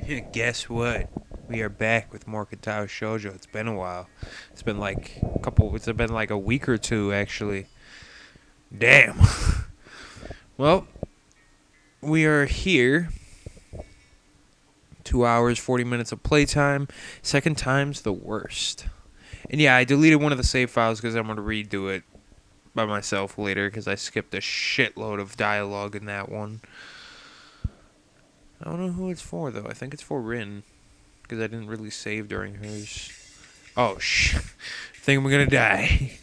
Guess what? We are back with more Katawa Shoujo. It's been a while. It's been like a week or two actually. Damn. Well, we are here. 2 hours, 40 minutes of playtime. Second time's the worst. And yeah, I deleted one of the save files because I'm going to redo it by myself later because I skipped a shitload of dialogue in that one. I don't know who it's for though. I think it's for Rin. Because I didn't really save during hers. Oh, I think I'm gonna die.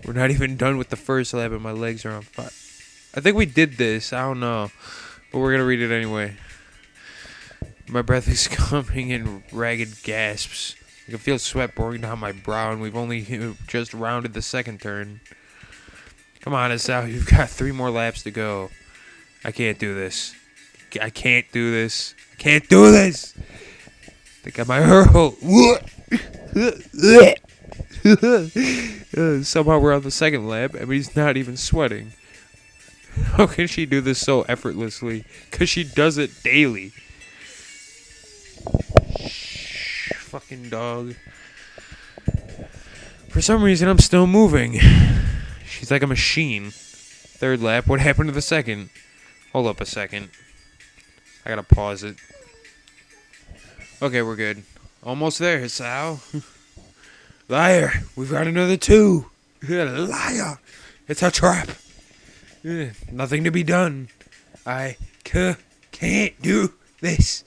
We're not even done with the first lab and my legs are on fire. I think we did this. I don't know. But we're gonna read it anyway. My breath is coming in ragged gasps. I can feel sweat pouring down my brow, and we've only just rounded the second turn. Come on, Asao. You've got 3 more laps to go. I can't do this. I can't do this. I can't do this. I think I might hurl. Somehow we're on the second lap, and he's not even sweating. How can she do this so effortlessly? Because she does it daily. Shh, fucking dog. For some reason, I'm still moving. She's like a machine. Third lap. What happened to the second? Hold up a second. I gotta pause it. Okay, we're good. Almost there, Sal. Liar! We've got another 2. Liar! It's a trap. Nothing to be done. I can't do this.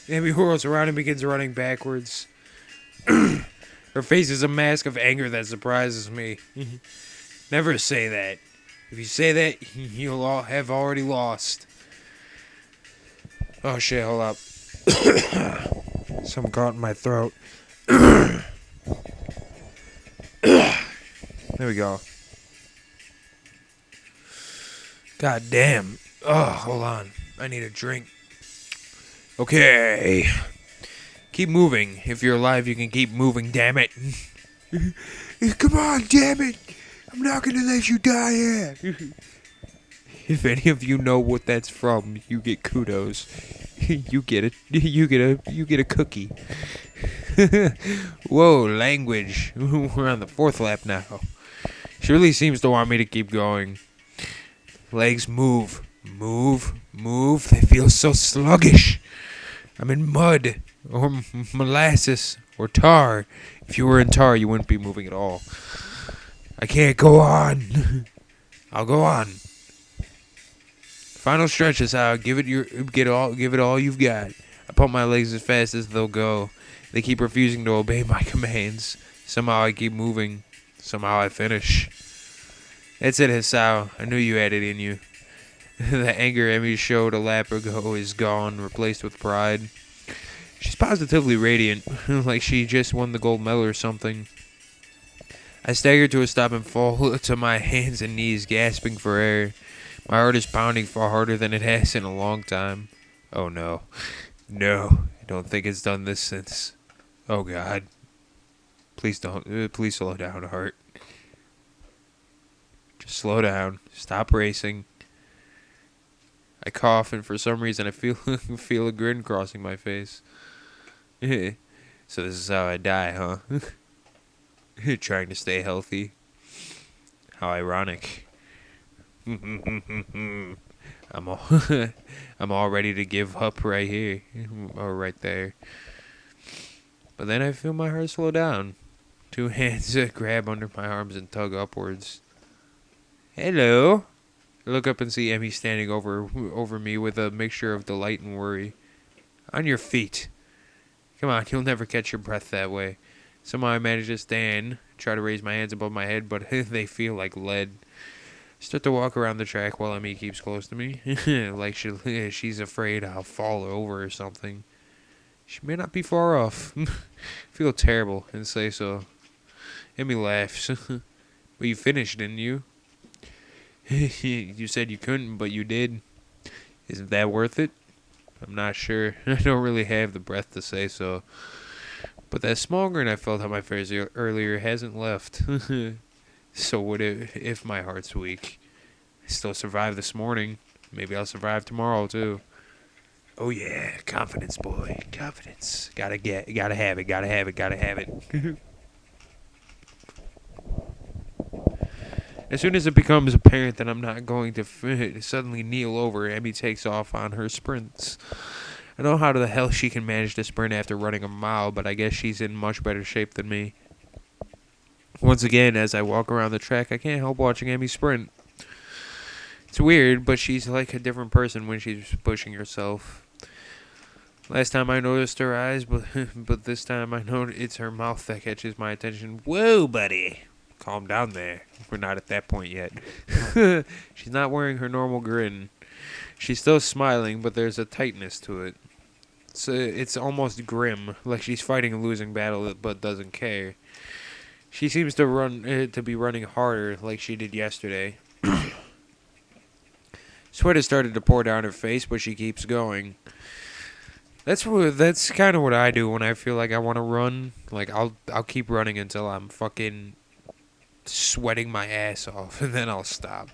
Amy whirls around and begins running backwards. Her face is a mask of anger that surprises me. Never say that. If you say that, you'll all have already lost. Oh shit, hold up. Something caught in my throat. There we go. God damn. Oh, hold on. I need a drink. Okay. Keep moving. If you're alive, you can keep moving, damn it. Come on, damn it. I'm not gonna let you die here. If any of you know what that's from, you get kudos. You get it. You get a cookie. Whoa, language. We're on the 4th lap now. She really seems to want me to keep going. Legs move. Move. They feel so sluggish. I'm in mud. Or molasses. Or tar. If you were in tar, you wouldn't be moving at all. I can't go on. I'll go on. Final stretch is how give it all you've got. I pump my legs as fast as they'll go. They keep refusing to obey my commands. Somehow I keep moving. Somehow I finish. That's it, Hisao. I knew you had it in you. The anger Emi showed a lap ago is gone, replaced with pride. She's positively radiant, like she just won the gold medal or something. I stagger to a stop and fall to my hands and knees, gasping for air. My heart is pounding far harder than it has in a long time. Oh no. No, I don't think it's done this since. Oh God. Please don't. Please slow down, heart. Just slow down. Stop racing. I cough, and for some reason I feel a grin crossing my face. So this is how I die, huh? Trying to stay healthy. How ironic. I'm all ready to give up right here, or right there. But then I feel my heart slow down. 2 hands grab under my arms and tug upwards. Hello. I look up and see Emi standing over me with a mixture of delight and worry. On your feet. Come on, you'll never catch your breath that way. Somehow I manage to stand, try to raise my hands above my head, but they feel like lead. Start to walk around the track while Emi keeps close to me, like she's afraid I'll fall over or something. She may not be far off. Feel terrible and say so. Emi laughs. But you finished, didn't you? You said you couldn't, but you did. Isn't that worth it? I'm not sure. I don't really have the breath to say so. But that small grin I felt on my face earlier hasn't left. So what if my heart's weak? I still survived this morning. Maybe I'll survive tomorrow, too. Oh yeah, confidence, boy, confidence. Gotta have it, gotta have it, gotta have it. As soon as it becomes apparent that I'm not going to suddenly kneel over, Emmy takes off on her sprints. I don't know how the hell she can manage to sprint after running a mile, but I guess she's in much better shape than me. Once again, as I walk around the track, I can't help watching Emmy sprint. It's weird, but she's like a different person when she's pushing herself. Last time I noticed her eyes, but this time I know it's her mouth that catches my attention. Whoa, buddy. Calm down there. We're not at that point yet. She's not wearing her normal grin. She's still smiling, but there's a tightness to it. It's almost grim, like she's fighting a losing battle but doesn't care. She seems to be running harder like she did yesterday. Sweat has started to pour down her face, but she keeps going. That's kind of what I do when I feel like I want to run. Like I'll keep running until I'm fucking sweating my ass off, and then I'll stop.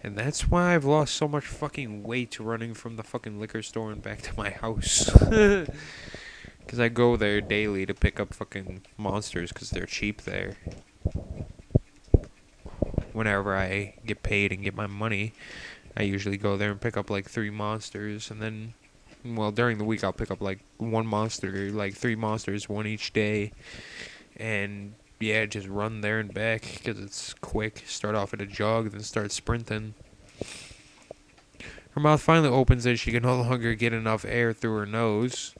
And that's why I've lost so much fucking weight running from the fucking liquor store and back to my house. Because I go there daily to pick up fucking monsters because they're cheap there. Whenever I get paid and get my money, I usually go there and pick up like 3 monsters. And then, well, during the week I'll pick up like 1 monster, like 3 monsters, 1 each day. And yeah, just run there and back because it's quick. Start off at a jog, then start sprinting. Her mouth finally opens as she can no longer get enough air through her nose.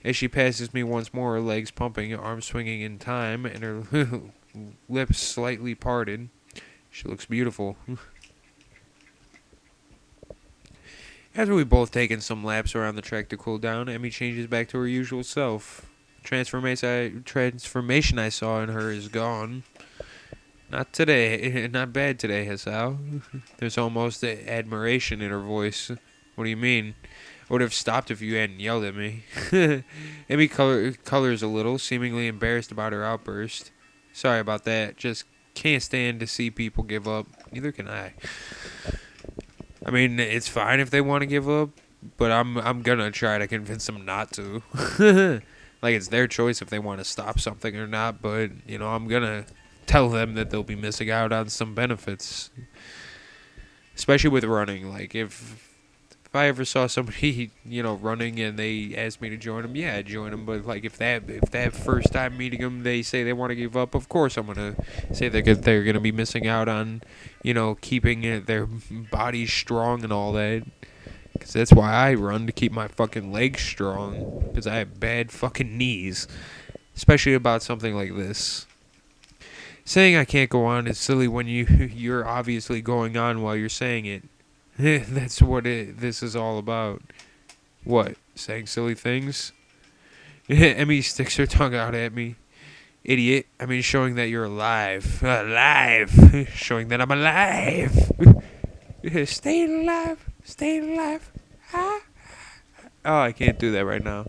As she passes me once more, her legs pumping, arms swinging in time, and her lips slightly parted. She looks beautiful. After we've both taken some laps around the track to cool down, Emmy changes back to her usual self. Transformation I saw in her is gone. Not today. Not bad today, Hassao. There's almost admiration in her voice. What do you mean? I would have stopped if you hadn't yelled at me. Emmy colors a little, seemingly embarrassed about her outburst. Sorry about that. Just can't stand to see people give up. Neither can I. I mean, it's fine if they want to give up, but I'm gonna try to convince them not to. Like, it's their choice if they want to stop something or not, but, you know, I'm gonna tell them that they'll be missing out on some benefits. Especially with running. Like, if I ever saw somebody, you know, running and they asked me to join them, yeah, I'd join them. But, like, if that first time meeting them, they say they want to give up, of course I'm going to say they're going to be missing out on, you know, keeping their bodies strong and all that. Because that's why I run, to keep my fucking legs strong. Because I have bad fucking knees. Especially about something like this. Saying I can't go on is silly when you're obviously going on while you're saying it. That's what this is all about. What? Saying silly things? Emmy sticks her tongue out at me. Idiot. I mean, showing that you're alive. Alive. Showing that I'm alive. Staying alive. Staying alive. Ah. Oh, I can't do that right now.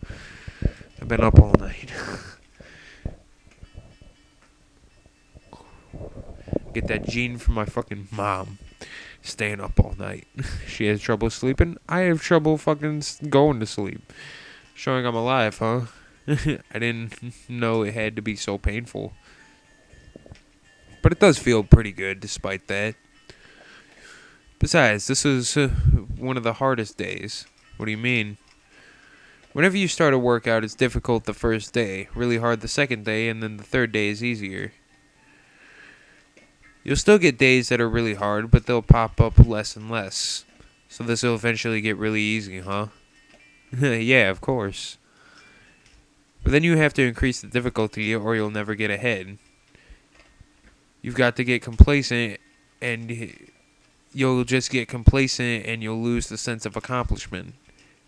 I've been up all night. Get that gene from my fucking mom. Staying up all night. She has trouble sleeping. I have trouble fucking going to sleep. Showing I'm alive, huh? I didn't know it had to be so painful. But it does feel pretty good despite that. Besides, this is one of the hardest days. What do you mean? Whenever you start a workout, it's difficult the first day, really hard the second day, and then the third day is easier. You'll still get days that are really hard, but they'll pop up less and less. So this will eventually get really easy, huh? Yeah, of course. But then you have to increase the difficulty or you'll never get ahead. You've got to get complacent, and you'll just get complacent and you'll lose the sense of accomplishment.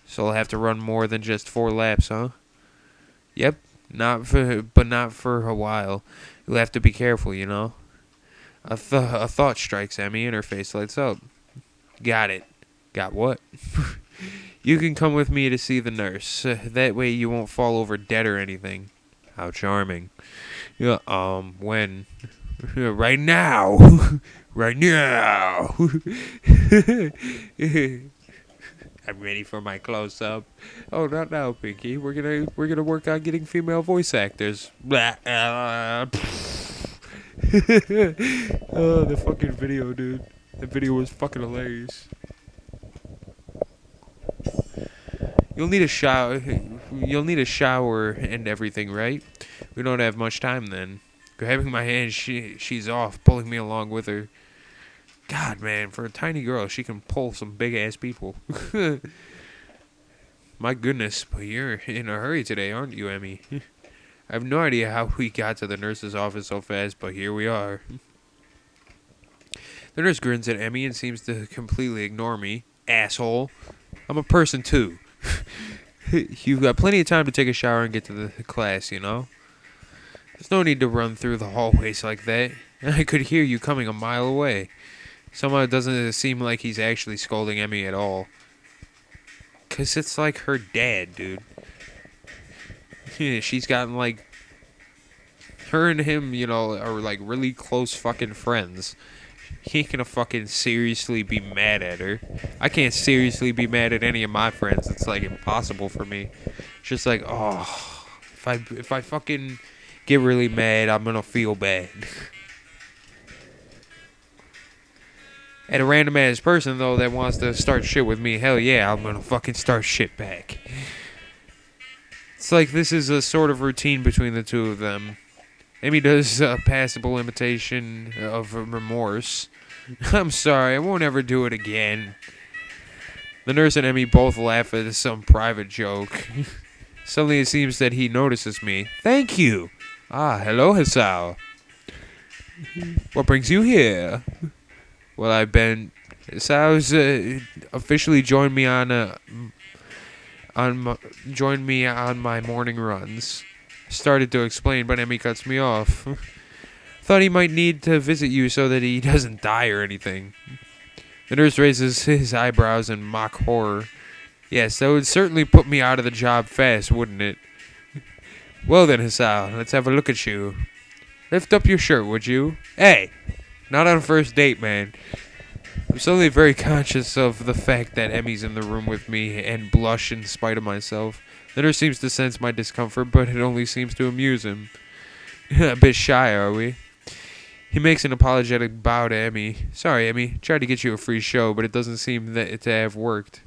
So I'll have to run more than just 4 laps, huh? Yep, not for a while. You'll have to be careful, you know? A thought strikes Emmy and her face lights up. Got it. Got what? You can come with me to see the nurse. That way you won't fall over dead or anything. How charming. Yeah, when? Right now. Right now. I'm ready for my close up. Oh, not now, Pinky. We're gonna work on getting female voice actors. Blah, oh, the fucking video, dude. The video was fucking hilarious. You'll need a shower. You'll need a shower and everything, right? We don't have much time then. Grabbing my hand, she's off, pulling me along with her. God, man, for a tiny girl, she can pull some big ass people. My goodness, but you're in a hurry today, aren't you, Emmy? I have no idea how we got to the nurse's office so fast, but here we are. The nurse grins at Emmy and seems to completely ignore me. Asshole. I'm a person, too. You've got plenty of time to take a shower and get to the class, you know? There's no need to run through the hallways like that. I could hear you coming a mile away. Somehow it doesn't seem like he's actually scolding Emmy at all. 'Cause it's like her dad, dude. Yeah, she's gotten, like... Her and him, you know, are, like, really close fucking friends. He ain't gonna fucking seriously be mad at her. I can't seriously be mad at any of my friends. It's, like, impossible for me. It's just like, oh... If I fucking get really mad, I'm gonna feel bad. At a random ass person, though, that wants to start shit with me, hell yeah, I'm gonna fucking start shit back. It's like this is a sort of routine between the two of them. Amy does a passable imitation of remorse. I'm sorry, I won't ever do it again. The nurse and Emmy both laugh at some private joke. Suddenly it seems that he notices me. Thank you! Ah, hello, Hasao. What brings you here? Well, I've been... Hasao's officially joined me on my morning runs. Started to explain, but Emmy cuts me off. Thought he might need to visit you so that he doesn't die or anything. The nurse raises his eyebrows in mock horror. Yes, that would certainly put me out of the job fast, wouldn't it? Well then, Hasao, let's have a look at you. Lift up your shirt, would you? Hey! Not on a first date, man. I'm suddenly very conscious of the fact that Emmy's in the room with me and blush in spite of myself. The nurse seems to sense my discomfort, but it only seems to amuse him. A bit shy, are we? He makes an apologetic bow to Emmy. Sorry, Emmy. Tried to get you a free show, but it doesn't seem that to have worked.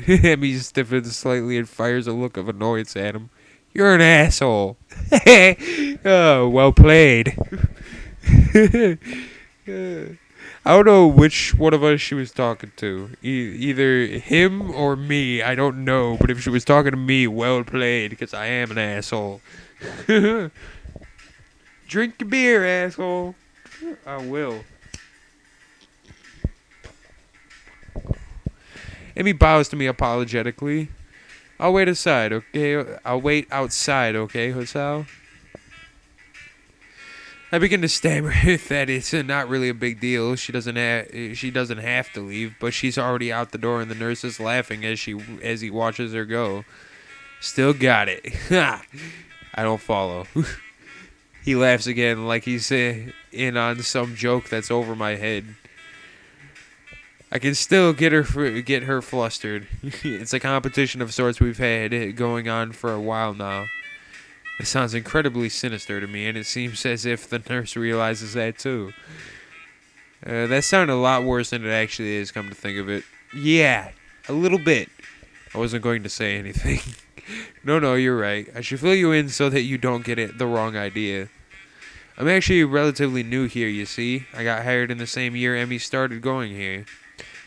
Emmy stiffens slightly and fires a look of annoyance at him. You're an asshole. Oh, well played. I don't know which one of us she was talking to. Either him or me. I don't know. But if she was talking to me, well played, because I am an asshole. Drink your beer, asshole. I will. Emmy bows to me apologetically. I'll wait outside, okay? I'll wait outside, okay, Hasao? I begin to stammer that it's not really a big deal. She doesn't have to leave, but she's already out the door, and the nurse is laughing as he watches her go. Still got it. I don't follow. He laughs again, like he's in on some joke that's over my head. I can still get her flustered. It's a competition of sorts we've had going on for a while now. It sounds incredibly sinister to me, and it seems as if the nurse realizes that too. That sounded a lot worse than it actually is, come to think of it. Yeah, a little bit. I wasn't going to say anything. No, you're right. I should fill you in so that you don't get the wrong idea. I'm actually relatively new here, you see. I got hired in the same year Emmy started going here.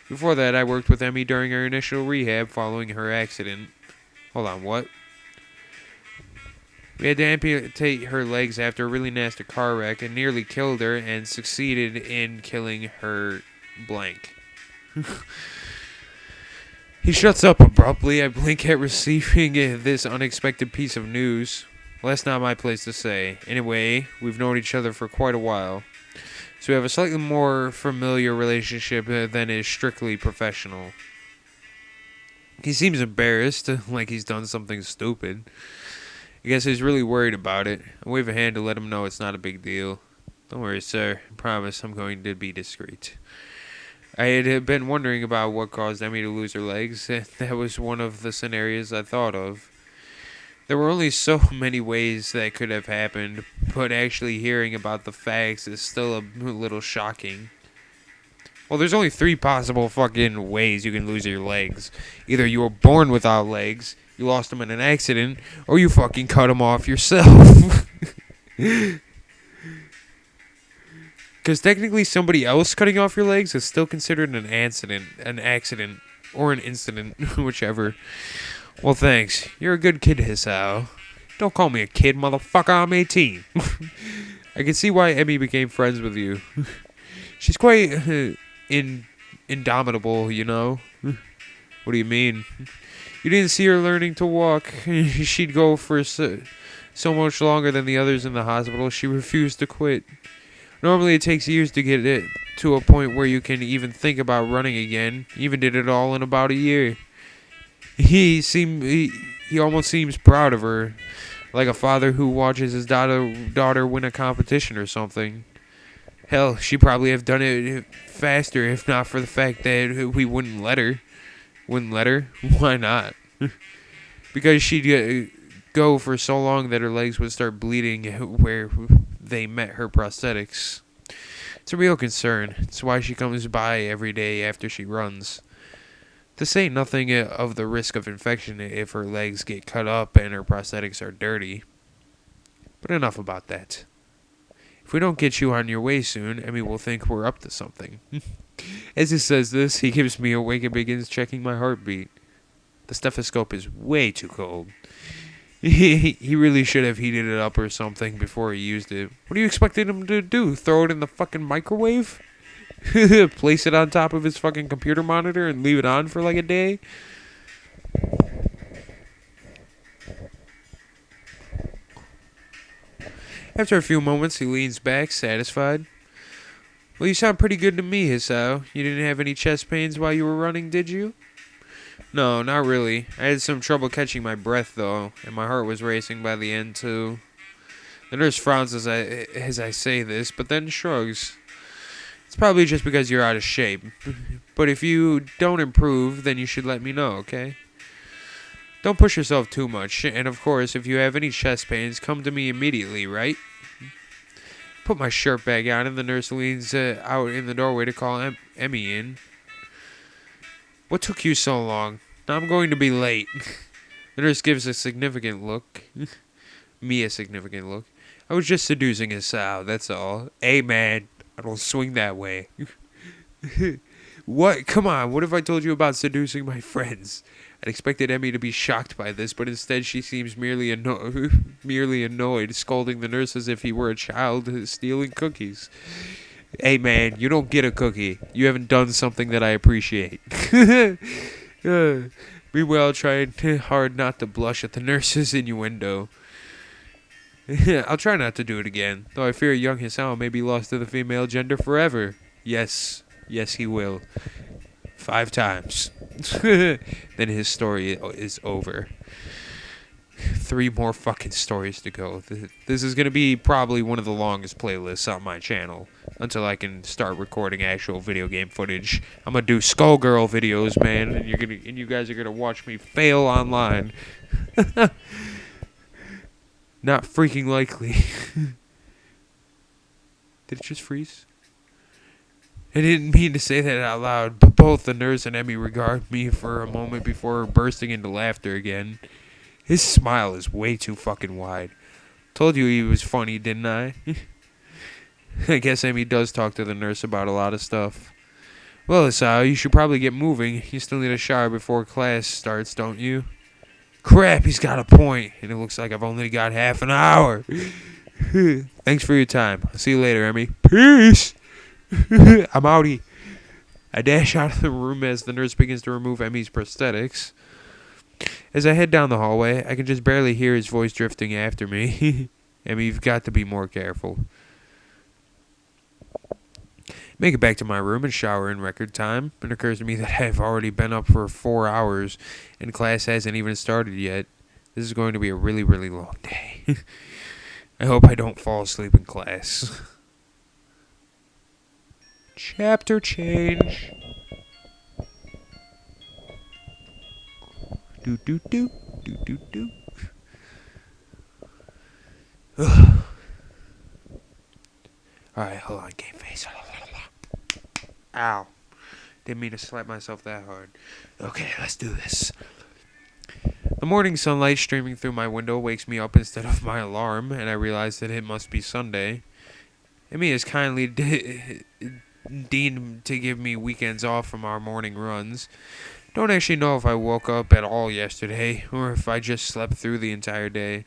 Before that, I worked with Emmy during her initial rehab following her accident. Hold on, what? We had to amputate her legs after a really nasty car wreck and nearly killed her and succeeded in killing her blank. He shuts up abruptly. I blink at receiving this unexpected piece of news. Well, that's not my place to say. Anyway, we've known each other for quite a while. So we have a slightly more familiar relationship than is strictly professional. He seems embarrassed, like he's done something stupid. I guess he's really worried about it. I wave a hand to let him know it's not a big deal. Don't worry, sir. I promise I'm going to be discreet. I had been wondering about what caused Emmy to lose her legs, and that was one of the scenarios I thought of. There were only so many ways that could have happened, but actually hearing about the facts is still a little shocking. Well, there's only three possible fucking ways you can lose your legs. Either you were born without legs, you lost them in an accident, or you fucking cut them off yourself. Because technically somebody else cutting off your legs is still considered an accident, or an incident, whichever. Well, thanks. You're a good kid, Hisao. Don't call me a kid, motherfucker. I'm 18. I can see why Emmy became friends with you. She's quite indomitable, you know? What do you mean? You didn't see her learning to walk. She'd go for so much longer than the others in the hospital. She refused to quit. Normally it takes years to get it to a point where you can even think about running again. Even did it all in about a year. He almost seems proud of her, like a father who watches his daughter win a competition or something. Hell, she probably have done it faster if not for the fact that we wouldn't let her. Wouldn't let her? Why not? Because she'd go for so long that her legs would start bleeding where they met her prosthetics. It's a real concern. It's why she comes by every day after she runs. To say nothing of the risk of infection if her legs get cut up and her prosthetics are dirty. But enough about that. If we don't get you on your way soon, Emmy will think we're up to something. As he says this, he gives me a wink and begins checking my heartbeat. The stethoscope is way too cold. He really should have heated it up or something before he used it. What do you expected him to do? Throw it in the fucking microwave? Place it on top of his fucking computer monitor and leave it on for like a day? After a few moments, he leans back, satisfied. Well, you sound pretty good to me, Hisao. You didn't have any chest pains while you were running, did you? No, not really. I had some trouble catching my breath, though, and my heart was racing by the end, too. The nurse frowns as I say this, but then shrugs. It's probably just because you're out of shape. But if you don't improve, then you should let me know, okay? Don't push yourself too much, and of course, if you have any chest pains, come to me immediately, right? Put my shirt back on, and the nurse leans out in the doorway to call Emmy in. What took you so long? Now I'm going to be late. The nurse gives a significant look. Me a significant look. I was just seducing Hisao, that's all. Hey, man, I don't swing that way. What? Come on, what if I told you about seducing my friends? I'd expected Emmy to be shocked by this, but instead she seems merely annoyed, scolding the nurse as if he were a child stealing cookies. Hey, man, you don't get a cookie. You haven't done something that I appreciate. Meanwhile, trying hard not to blush at the nurse's innuendo. I'll try not to do it again, though I fear young Hisao may be lost to the female gender forever. Yes, he will. 5 times. Then his story is over. 3 more fucking stories to go. This is going to be probably one of the longest playlists on my channel until I can start recording actual video game footage. I'm going to do Skullgirl videos, man, and you guys are going to watch me fail online. Not freaking likely. Did it just freeze? I didn't mean to say that out loud, but both the nurse and Emmy regard me for a moment before bursting into laughter again. His smile is way too fucking wide. Told you he was funny, didn't I? I guess Emmy does talk to the nurse about a lot of stuff. Well, Hisao, you should probably get moving. You still need a shower before class starts, don't you? Crap, he's got a point, and it looks like I've only got half an hour. Thanks for your time. I'll see you later, Emmy. Peace! I'm outie. I dash out of the room as the nurse begins to remove Emmy's prosthetics. As I head down the hallway, I can just barely hear his voice drifting after me. Emmy, you've got to be more careful. Make it back to my room and shower in record time. It occurs to me that I've already been up for 4 hours, and class hasn't even started yet. This is going to be a really, really long day. I hope I don't fall asleep in class. Chapter change. do do do do do do. Alright, hold on, game face. Ow. Didn't mean to slap myself that hard. Okay, let's do this. The morning sunlight streaming through my window wakes me up instead of my alarm, and I realize that it must be Sunday. Emi has kindly deemed to give me weekends off from our morning runs. Don't actually know if I woke up at all yesterday, or if I just slept through the entire day.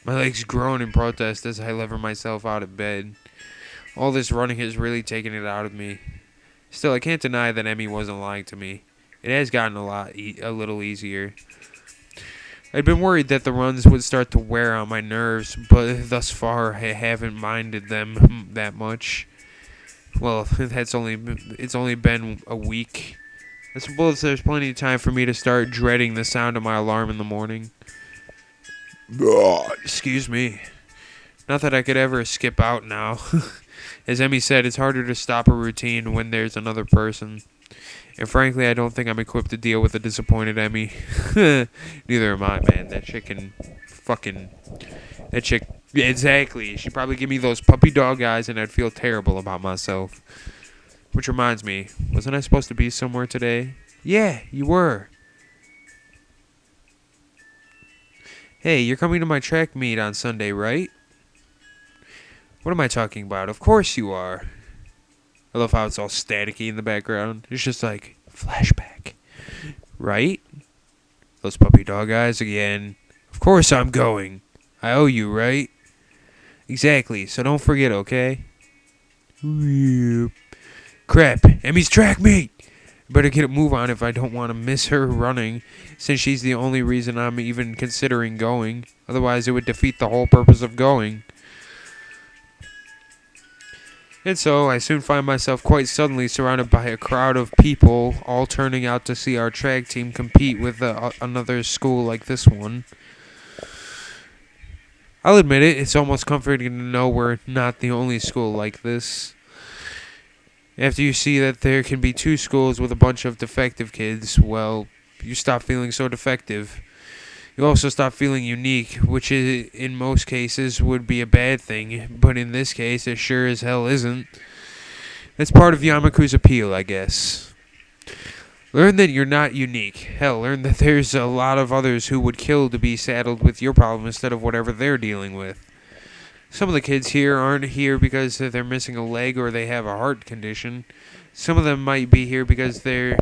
My legs groan in protest as I lever myself out of bed. All this running has really taken it out of me. Still, I can't deny that Emi wasn't lying to me. It has gotten a little easier. I'd been worried that the runs would start to wear on my nerves, but thus far I haven't minded them that much. Well, it's only been a week. I suppose there's plenty of time for me to start dreading the sound of my alarm in the morning. Excuse me. Not that I could ever skip out now. As Emi said, it's harder to stop a routine when there's another person. And frankly, I don't think I'm equipped to deal with a disappointed Emi. Neither am I, man. That chick can fucking... That chick... Exactly. She'd probably give me those puppy dog eyes and I'd feel terrible about myself. Which reminds me, wasn't I supposed to be somewhere today? Yeah, you were. Hey, you're coming to my track meet on Sunday, right? What am I talking about? Of course you are. I love how it's all staticky in the background. It's just like, flashback. Right? Those puppy dog eyes again. Of course I'm going. I owe you, right? Exactly, so don't forget, okay? Crap, Emi's track meet! Better get a move on if I don't want to miss her running, since she's the only reason I'm even considering going. Otherwise, it would defeat the whole purpose of going. And so, I soon find myself quite suddenly surrounded by a crowd of people, all turning out to see our track team compete with another school like this one. I'll admit it, it's almost comforting to know we're not the only school like this. After you see that there can be two schools with a bunch of defective kids, well, you stop feeling so defective. You also stop feeling unique, which in most cases would be a bad thing, but in this case it sure as hell isn't. That's part of Yamaku's appeal, I guess. Learn that you're not unique. Hell, learn that there's a lot of others who would kill to be saddled with your problem instead of whatever they're dealing with. Some of the kids here aren't here because they're missing a leg or they have a heart condition. Some of them might be here because they're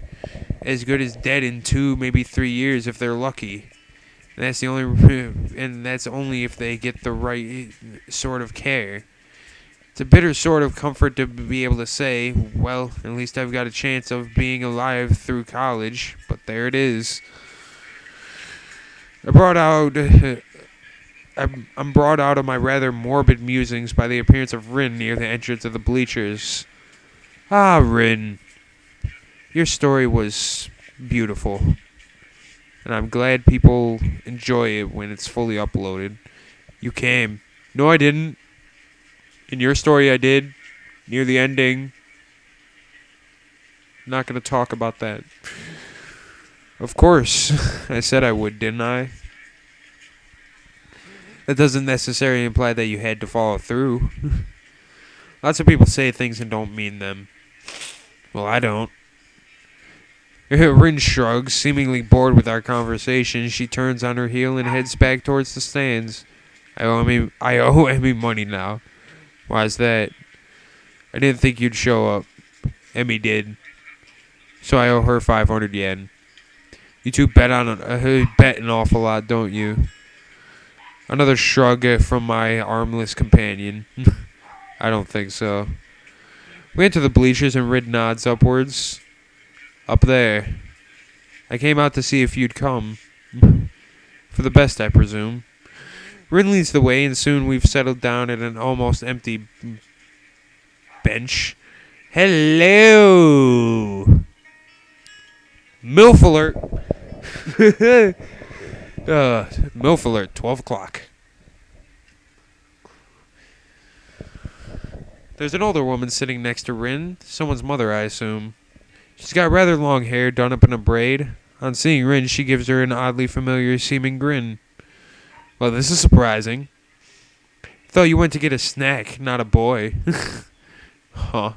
as good as dead in 2, maybe 3 years if they're lucky. And that's only if they get the right sort of care. It's a bitter sort of comfort to be able to say, well, at least I've got a chance of being alive through college, but there it is. I'm brought out of my rather morbid musings by the appearance of Rin near the entrance of the bleachers. Ah, Rin, your story was beautiful. And I'm glad people enjoy it when it's fully uploaded. You came. No, I didn't. In your story, I did. Near the ending. Not going to talk about that. Of course. I said I would, didn't I? That doesn't necessarily imply that you had to follow through. Lots of people say things and don't mean them. Well, I don't. Rin shrugs, seemingly bored with our conversation. She turns on her heel and heads back towards the stands. I owe Emi money now. Why's that? I didn't think you'd show up. Emi did. So I owe her 500 yen. You two bet an awful lot, don't you? Another shrug from my armless companion. I don't think so. We enter the bleachers and Rid nods upwards. Up there. I came out to see if you'd come. For the best, I presume. Rin leads the way, and soon we've settled down at an almost empty bench. Hello! MILF alert! MILF alert, 12 o'clock. There's an older woman sitting next to Rin. Someone's mother, I assume. She's got rather long hair done up in a braid. On seeing Rin, she gives her an oddly familiar seeming grin. Well, this is surprising. Thought you went to get a snack, not a boy. Huh.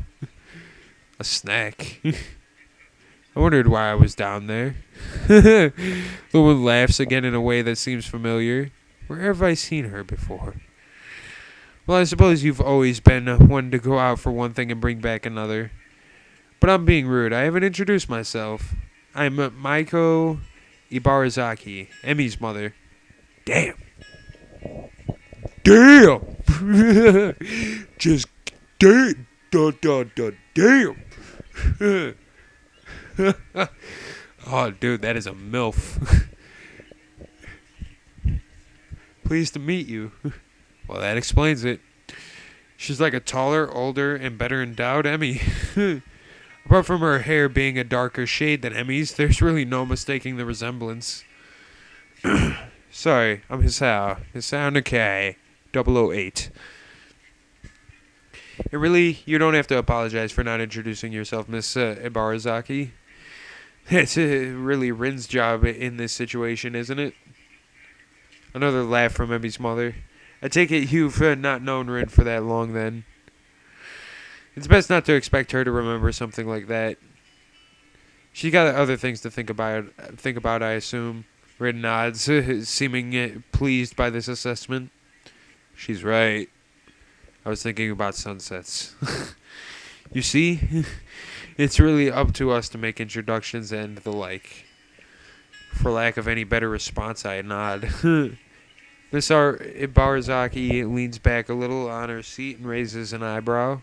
A snack. I wondered why I was down there. The woman laughs again in a way that seems familiar. Where have I seen her before? Well, I suppose you've always been one to go out for one thing and bring back another. But I'm being rude. I haven't introduced myself. I'm Maiko Ibarazaki, Emi's mother. Damn. Damn. Just damn. Damn. Oh, dude, that is a MILF. Pleased to meet you. Well, that explains it. She's like a taller, older, and better endowed Emi. Apart from her hair being a darker shade than Emi's, there's really no mistaking the resemblance. Sorry, I'm Hisao. Hisao Nakai, 008. And really, you don't have to apologize for not introducing yourself, Miss Ibarazaki. It's really Rin's job in this situation, isn't it? Another laugh from Emi's mother. I take it you've not known Rin for that long, then. It's best not to expect her to remember something like that. She's got other things to think about, I assume. Rin nods, seeming pleased by this assessment. She's right. I was thinking about sunsets. You see? It's really up to us to make introductions and the like. For lack of any better response, I nod. Miss Ibarazaki leans back a little on her seat and raises an eyebrow.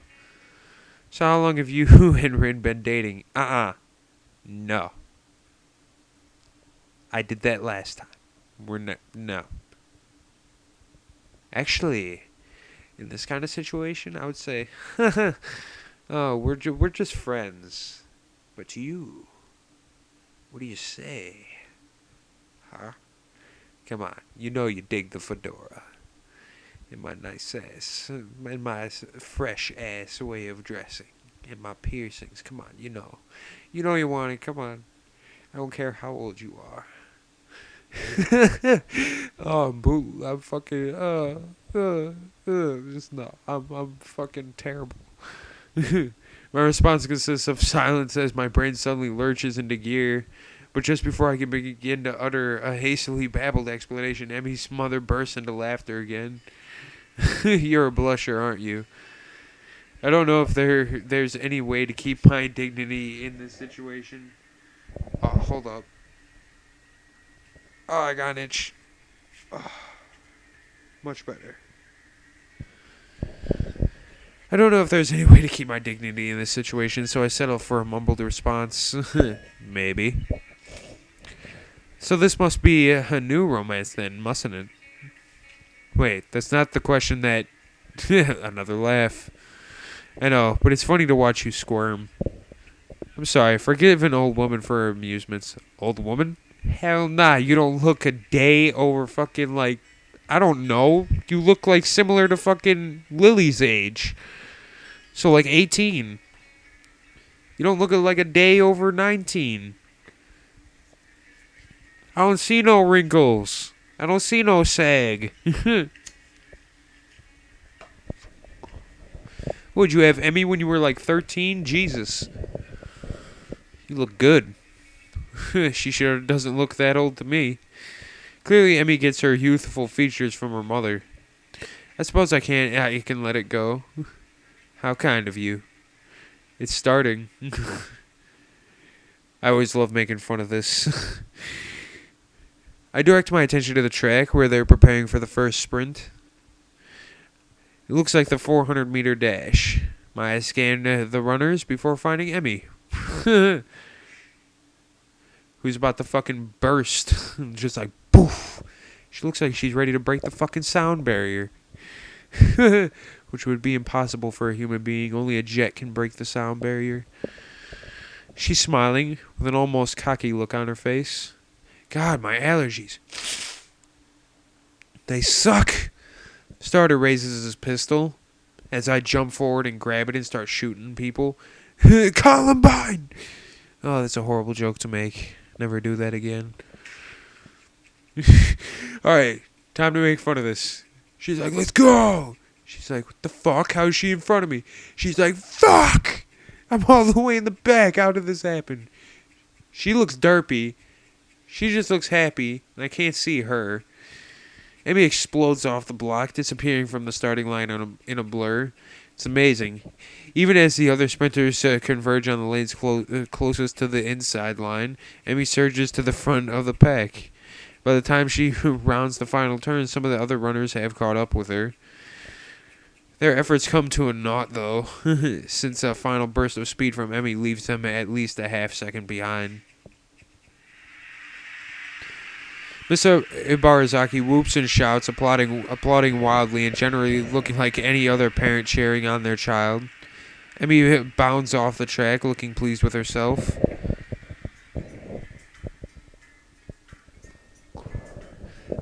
So how long have you and Rin been dating? No. I did that last time. No. Actually, in this kind of situation, I would say, oh, we're just friends. But to you, what do you say? Huh? Come on, you know you dig the fedora. And my nice ass. And my fresh ass way of dressing. And my piercings. Come on, you know. You know you want it. Come on. I don't care how old you are. Oh, boo. I'm fucking, just no. I'm fucking terrible. My response consists of silence as my brain suddenly lurches into gear. But just before I can begin to utter a hastily babbled explanation, Emi's mother bursts into laughter again. You're a blusher, aren't you? I don't know if there's any way to keep my dignity in this situation. Oh, hold up. Oh, I got an itch. Oh, much better. I don't know if there's any way to keep my dignity in this situation, so I settle for a mumbled response. Maybe. So this must be a new romance then, mustn't it? Wait, that's not the question that... Another laugh. I know, but it's funny to watch you squirm. I'm sorry, forgive an old woman for her amusements. Old woman? Hell nah, you don't look a day over fucking like... I don't know. You look like similar to fucking Lily's age. So like 18. You don't look like a day over 19. I don't see no wrinkles. I don't see no sag. Would you have Emi when you were like 13? Jesus. You look good. She sure doesn't look that old to me. Clearly Emi gets her youthful features from her mother. I suppose I can let it go. How kind of you. It's starting. I always love making fun of this. I direct my attention to the track where they're preparing for the first sprint. It looks like the 400-meter dash. My eyes scan the runners before finding Emi. Who's about to fucking burst. Just like, poof. She looks like she's ready to break the fucking sound barrier. Which would be impossible for a human being. Only a jet can break the sound barrier. She's smiling with an almost cocky look on her face. God, my allergies. They suck. Starter raises his pistol as I jump forward and grab it and start shooting people. Columbine! Oh, that's a horrible joke to make. Never do that again. Alright, time to make fun of this. She's like, let's go! She's like, what the fuck? How's she in front of me? She's like, fuck! I'm all the way in the back. How did this happen? She looks derpy. She just looks happy, and I can't see her. Emi explodes off the block, disappearing from the starting line in a blur. It's amazing. Even as the other sprinters converge on the lanes closest to the inside line, Emi surges to the front of the pack. By the time she rounds the final turn, some of the other runners have caught up with her. Their efforts come to a naught, though, since a final burst of speed from Emi leaves them at least a half second behind. Mr. Ibarazaki whoops and shouts, applauding wildly and generally looking like any other parent cheering on their child. Emi bounds off the track, looking pleased with herself.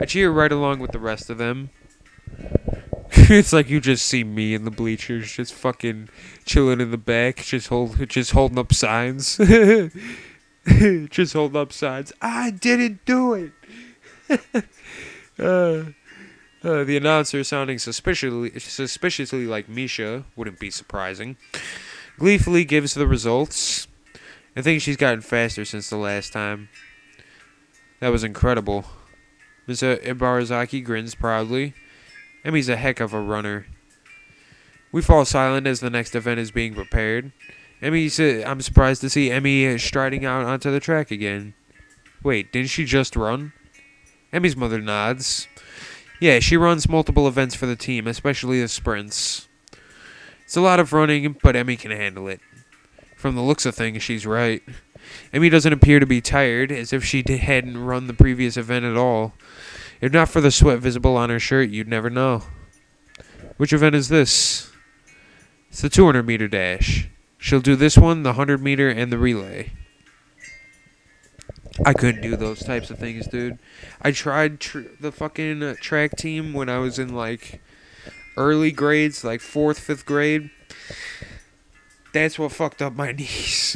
I cheer right along with the rest of them. It's like you just see me in the bleachers, just fucking chilling in the back, just holding up signs. Just holding up signs. I didn't do it. The announcer, sounding suspiciously like Misha, wouldn't be surprising, gleefully gives the results. I think she's gotten faster since the last time. That was incredible. Mr. Ibarazaki grins proudly. Emi's a heck of a runner. We fall silent as the next event is being prepared. I'm surprised to see Emi striding out onto the track again. Wait, didn't she just run? Emi's mother nods. Yeah, she runs multiple events for the team, especially the sprints. It's a lot of running, but Emi can handle it. From the looks of things, she's right. Emi doesn't appear to be tired, as if she hadn't run the previous event at all. If not for the sweat visible on her shirt, you'd never know. Which event is this? It's the 200-meter dash. She'll do this one, the 100-meter, and the relay. I couldn't do those types of things, dude. I tried the fucking track team when I was in, like, early grades, like 4th, 5th grade. That's what fucked up my knees.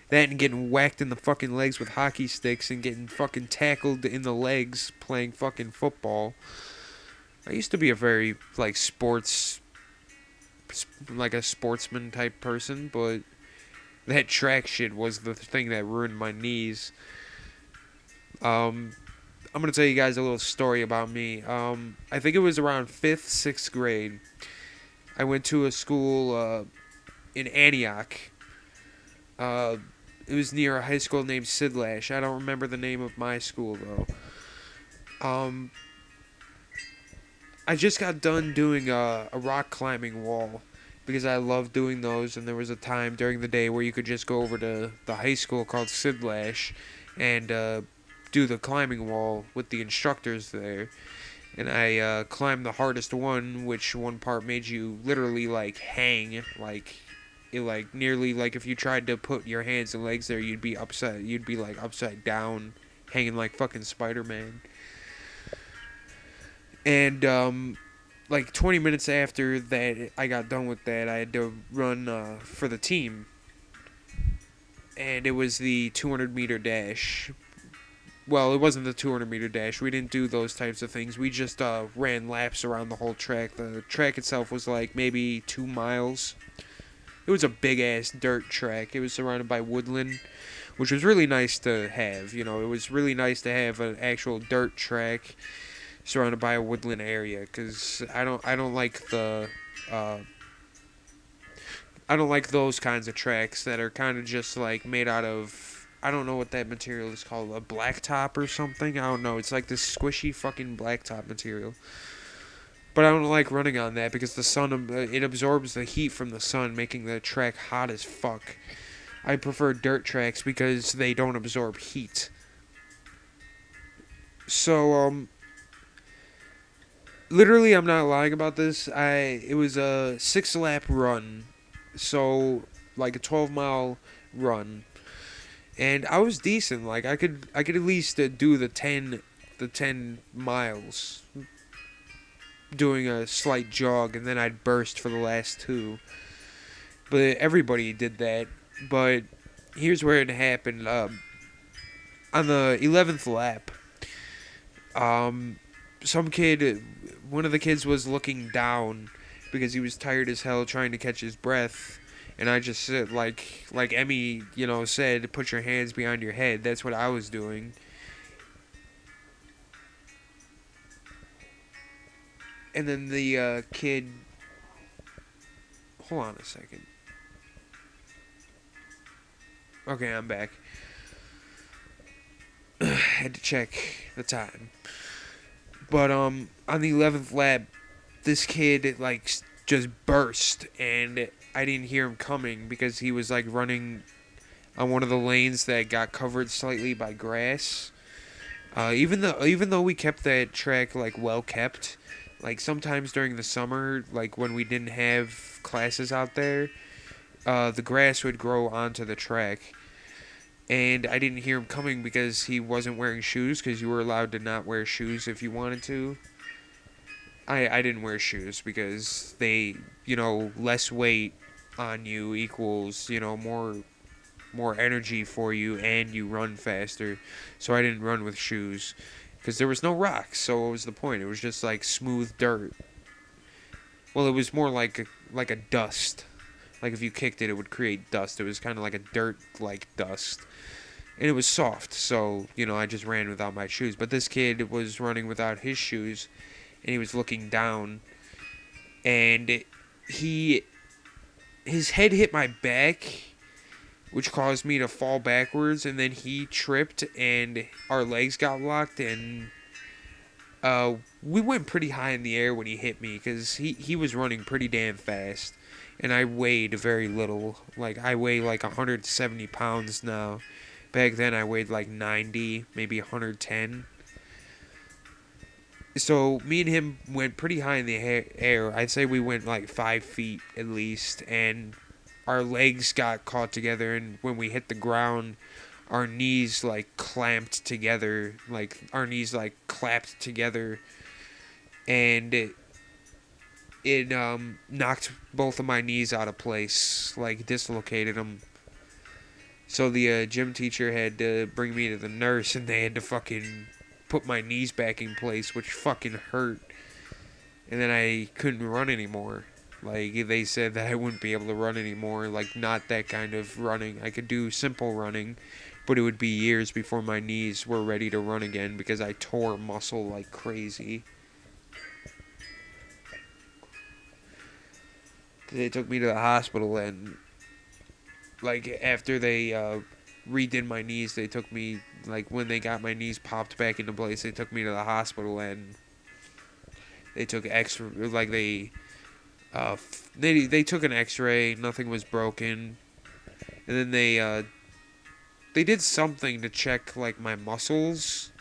That and getting whacked in the fucking legs with hockey sticks and getting fucking tackled in the legs playing fucking football. I used to be a very, like, a sportsman type person, but that track shit was the thing that ruined my knees. I'm going to tell you guys a little story about me. I think it was around 5th, 6th grade. I went to a school in Antioch. It was near a high school named Sidlash. I don't remember the name of my school, though. I just got done doing a rock climbing wall because I love doing those, and there was a time during the day where you could just go over to the high school called Sidlash and do the climbing wall with the instructors there. And I climbed the hardest one, which one part made you literally, like, hang, like, it, like, nearly, like, if you tried to put your hands and legs there, you'd be like, upside down, hanging like fucking Spider-Man. And, like, 20 minutes after that, I got done with that, I had to run, for the team. And it was the 200-meter dash. Well, it wasn't the 200-meter dash. We didn't do those types of things. We just ran laps around the whole track. The track itself was like maybe 2 miles. It was a big-ass dirt track. It was surrounded by woodland, which was really nice to have. You know, it was really nice to have an actual dirt track surrounded by a woodland area. Because I don't like the I don't like those kinds of tracks that are kind of just like made out of, I don't know what that material is called, a blacktop or something. I don't know. It's like this squishy fucking blacktop material. But I don't like running on that because the sun, it absorbs the heat from the sun, making the track hot as fuck. I prefer dirt tracks because they don't absorb heat. So, literally, I'm not lying about this. It was a 6-lap run. So, like a 12-mile run. And I was decent. Like I could at least do the 10 miles, doing a slight jog, and then I'd burst for the last 2. But everybody did that. But here's where it happened. On the 11th lap, um, some kid, one of the kids was looking down because he was tired as hell trying to catch his breath. And I just said, like Emmy, said, put your hands behind your head. That's what I was doing. And then the kid, hold on a second. Okay, I'm back. Had to check the time. But on the 11th lap, this kid just burst, and I didn't hear him coming because he was like running on one of the lanes that got covered slightly by grass. Even though we kept that track like well kept, like sometimes during the summer, like when we didn't have classes out there, the grass would grow onto the track, and I didn't hear him coming because he wasn't wearing shoes because you were allowed to not wear shoes if you wanted to. I didn't wear shoes because they, less weight on you equals, more energy for you and you run faster. So I didn't run with shoes because there was no rocks. So what was the point? It was just like smooth dirt. Well, it was more like a dust. Like if you kicked it, it would create dust. It was kind of like a dirt like dust. And it was soft, so, I just ran without my shoes. But this kid was running without his shoes, and he was looking down, and his head hit my back, which caused me to fall backwards, and then he tripped, and our legs got locked, and we went pretty high in the air when he hit me, because he was running pretty damn fast, and I weighed very little. Like, I weigh like 170 pounds now. Back then I weighed like 90, maybe 110. So me and him went pretty high in the air. I'd say we went like 5 feet at least, and our legs got caught together, and when we hit the ground, our knees like clamped together, like our knees like clapped together, and it knocked both of my knees out of place, like dislocated them. So the gym teacher had to bring me to the nurse, and they had to fucking put my knees back in place, which fucking hurt. And then I couldn't run anymore. Like, they said that I wouldn't be able to run anymore. Like, not that kind of running. I could do simple running, but it would be years before my knees were ready to run again because I tore muscle like crazy. They took me to the hospital, and like after they redid my knees, they took me, like when they got my knees popped back into place, they took me to the hospital, and they took they took an X-ray. Nothing was broken, and then they did something to check like my muscles,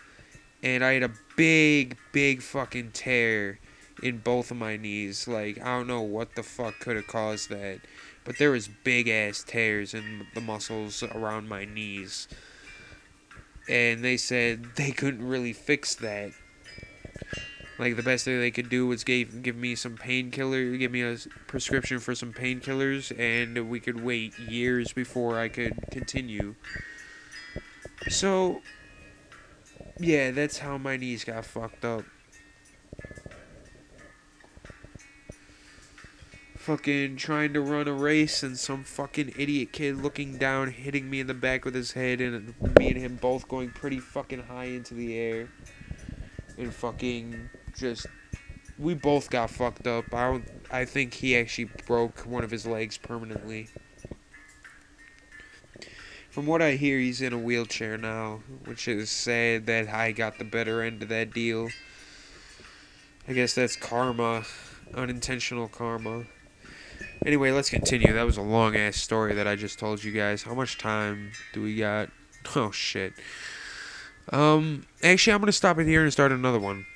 and I had a big fucking tear in both of my knees. Like, I don't know what the fuck could have caused that, but there was big ass tears in the muscles around my knees, and they said they couldn't really fix that. Like, the best thing they could do was give me some painkiller, give me a prescription for some painkillers, and we could wait years before I could continue. So, yeah, that's how my knees got fucked up. Fucking trying to run a race, and some fucking idiot kid looking down, hitting me in the back with his head, and me and him both going pretty fucking high into the air. And fucking just, we both got fucked up. I think he actually broke one of his legs permanently. From what I hear, he's in a wheelchair now, which is sad that I got the better end of that deal. I guess that's karma, unintentional karma. Anyway, let's continue. That was a long ass story that I just told you guys. How much time do we got? Oh shit. Actually, I'm gonna stop it here and start another one.